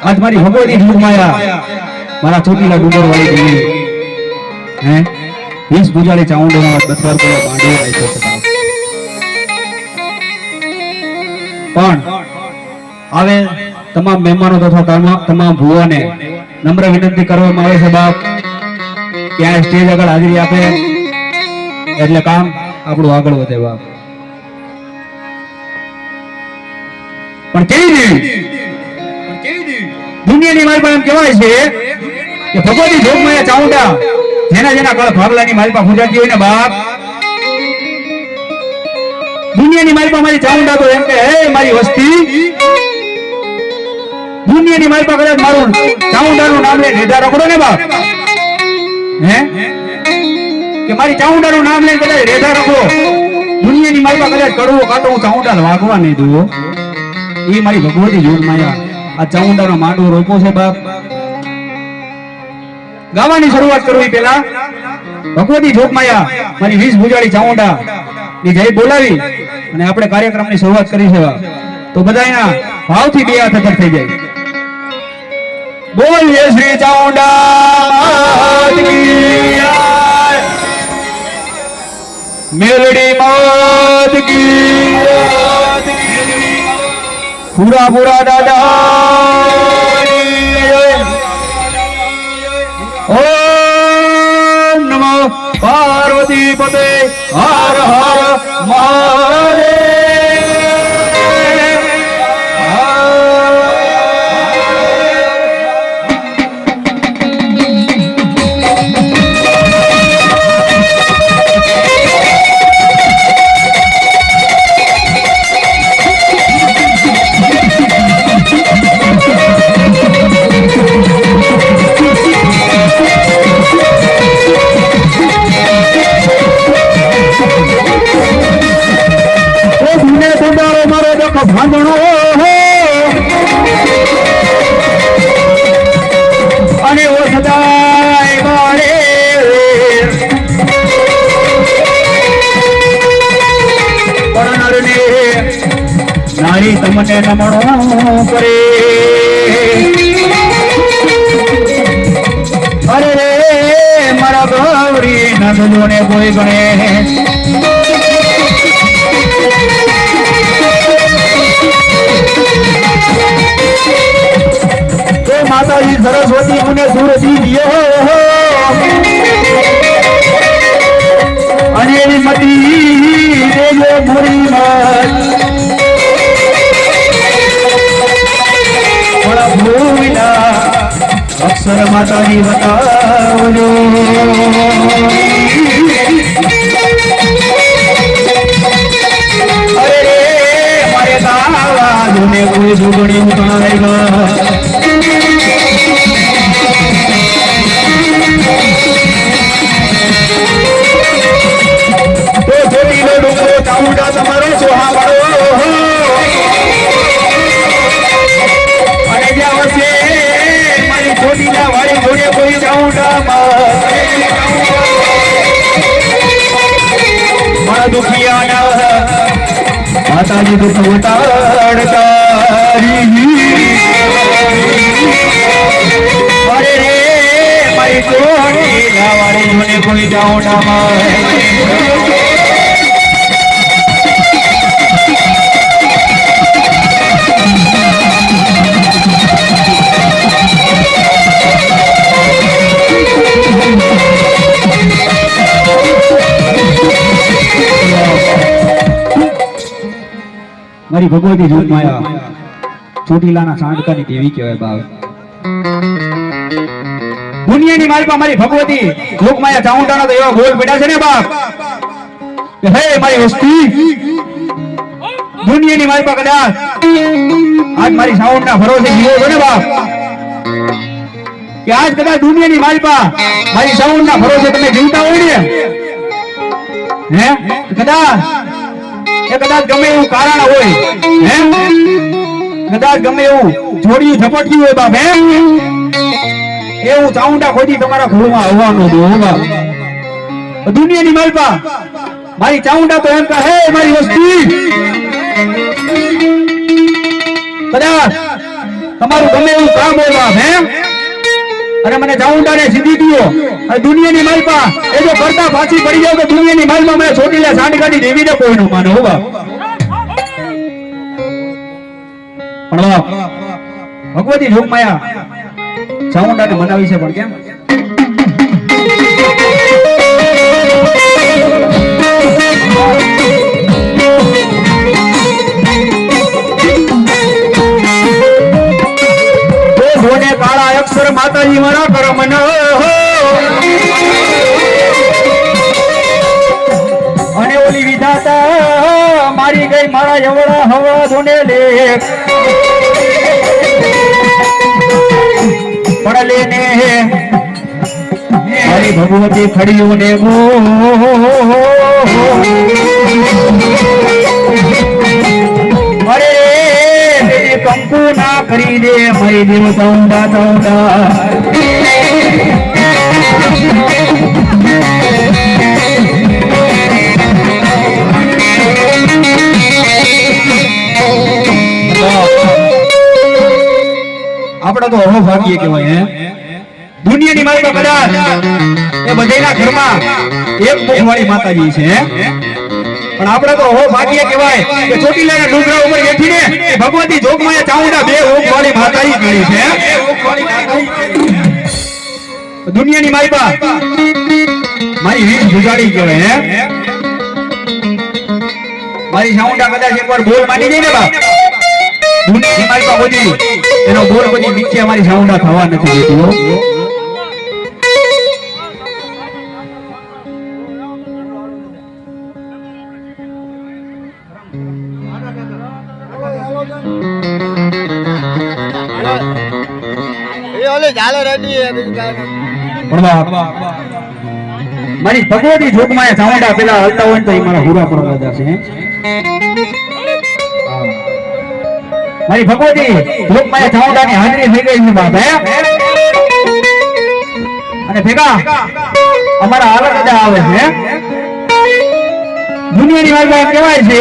आज मारी भगवती ढूंढ माया मारा छोटीला डूंगर वाली देवी हैं 20 गुजाले चाउंडो ना 10 વાર પેલા બાંડો રાખ્યો છે પણ આવે તમામ મહેમાનો તથા તમામ ભુવાને નમ્ર વિનંતી કરવામાં આવે છે બાપ કે આ સ્ટેજ આગળ હાજરી આપે એટલે કામ આપણું આગળ વધે બાપ પણ કેવી દેવી દુનિયાની મારી પાસે એમ કહેવાય છે કે ભગવતી જોગમાયા ચાઉંડા જેના જેના કળ ભાગલાની મારી પાસે પૂજાતી હોય ને બાપ દુનિયાની મારી પાસે મારી ચાઉંડા તો એમ કે હે મારી વસ્તી દુનિયાની મારી પાસે કદાચ મારું ચાઉંડાનું નામ લઈને રેઢા રખડો ને બાપ હે કે મારી ચાઉંડાનું નામ લઈને કદાચ રેઢા રખડો દુનિયાની મારી પાસે કદાચ કડવો કાંટો હું ચાઉંડા વાગવા નહીં દઉં એ મારી ભગવતી જોગમાયા આ ચાઉંડાનો માંડવો રોપો છે બાપ ગાવાની શરૂઆત કરવી પહેલા ભગવતી જોગમાયા મારી 20 ભુજાળી ચાઉંડા ની જય બોલાવી અને આપણે કાર્યક્રમની શરૂઆત કરી છે તો બધાયના ભાવથી બે હાથ ઉપર થઈ જાય બોલીએ શ્રી ચાઉંડા માત કી મેલડી માત કી पूरा पूरा दादा ओम नमो पार्वती पते हर हर महादेव भांजणो हो अने वो सदाय बाळे परनरने नारी तमने नमणो करे अरे रे मारा गौरी नंदोने कोई गणे माता जी सरस्वती उन्हें सूरज दिए हो મોરી મત પણ ભૂલા અક્ષર માતાજી બતાવજો અરે રે મારે ગાવા જોને કોઈ સુગણી ઉતારેગા ચામુંડા તમારો સોહાવાળો અને જ્યાં હશે મારી છોટીના વાળી જોડે કોઈ ચામુંડા મારા દુખિયાના માતાજી દુઃખ ઉતારતા અરે રે મારી છોટીના વાળી જોડે કોઈ ચામુંડા મારી ભગવતી જોગમાયા ચોટીલાના સાંડકાની દેવી કહેવાય બાપ દુનિયાની માલપા મારી ભગવતી જોગમાયા ચામુંડાના તો એવા બોલ પડ્યા છે ને બાપ કે હે મારી વસ્તી દુનિયાની માલપા કદાચ આજ મારી સાઉન્ડના ભરોસે જીવો છો ને બાપ કે આજ કદાચ દુનિયાની માલપા મારી સાઉન્ડના ભરોસે તમે જીવતા હોય ને હે કદાચ એ કદાચ ગમે એવું કારણ હોય હે કદાચ ગમે એવું જોડિયું ઝપટ્યું હોય બાપ હે એવું ચાઉંડા ખોજી તમારા ઘોડમાં આવવાનો દો બાપ દુનિયાની માલપા મારી ચાઉંડા તો એમ કહે હે મારી વસ્તી કદાચ તમારું ગમે એવું કામ હોય બાપ હે અને મને ચાઉંડાને સીધી દીયો અને દુનિયાની માલપા એ જો કરતા પાછી પડી જાવ તો દુનિયાની માલપા મને છોટીલા સાંડકાની દેવીને કોઈ ન માનો હો બાપ પણ બાપ ભગવતી જોગમાયા ચાઉંડાને મનાવી છે પણ કેમ કાળા અક્ષર માતાજી મારા કરમ અને ઓલી વિધાતા મારી ગઈ મારા એવડા હવા ધોને લે પડલે ને મારી ભગવતી ખડીયું ને ગો અરે કંકુ ના કરી દે મારી દેવ ચાઉંડા ચાઉંડા આપડા તો અહો ભાગ્ય કહેવાય હે દુનિયાની માતા કદાચ એ બધાના ઘરમાં એક મુખવાળી માતાજી છે પણ આપણે તો હો ભાગ્ય કહેવાય કે ચોટીલાના ડુંગરા ઉપર બેઠીને ભગવતી જોગમાયા ચાઉંડા બે ઓખવાળી માતાજી ગણી છે દુનિયાની માલપા મારી વીજ ગુજારી કહેવાય હે મારી ચાઉંડા કદાચ એકવાર બોલ માની જાય ને બાપ દુનિયાની માલપા બધી એનો બોલ બધી નીચે મારી ચાઉંડા થવા નથી દેતી હો મારી ભગવતી જોગમાયા ચાઉંડા પેલા હલતા હોય તો એ મારા હુરા પડવા જશે મારી ભગવતી જોગમાયા ચાઉંડાની હાજરી થઈ ગઈ છે બાપ હે અને ભેગા અમારા હાલત બધા આવે છે દુનિયાની વાત કહેવાય છે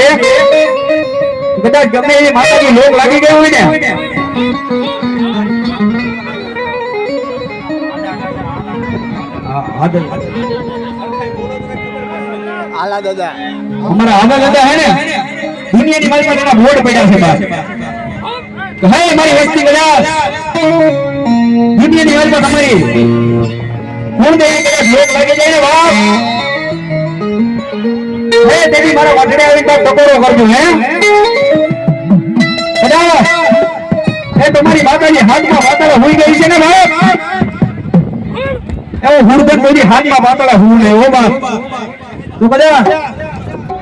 કદાચ ગમે એ માતાજી લોક લાગી ગયો હોય ને આલા દાદા અમારા આલા દાદા હે ને દુનિયાની મારી પાસે એના બોર્ડ પડ્યા છે બાપ હે મારી વસ્તી કદાચ દુનિયાની મારી પાસે તમારી કોણ દે કદાચ લોક લાગી જાય ને બાપ હે તેની મારા વાટડે આવીને બાપ ટકોરો કરજો હે કદાચ એ તમારી માતાજી હાથમાં વાતળા હોઈ ગઈ છે ને બાપ એવો હુડબન બધી હાથમાં વાતળા હું ને ઓ બાપ તું કદાચ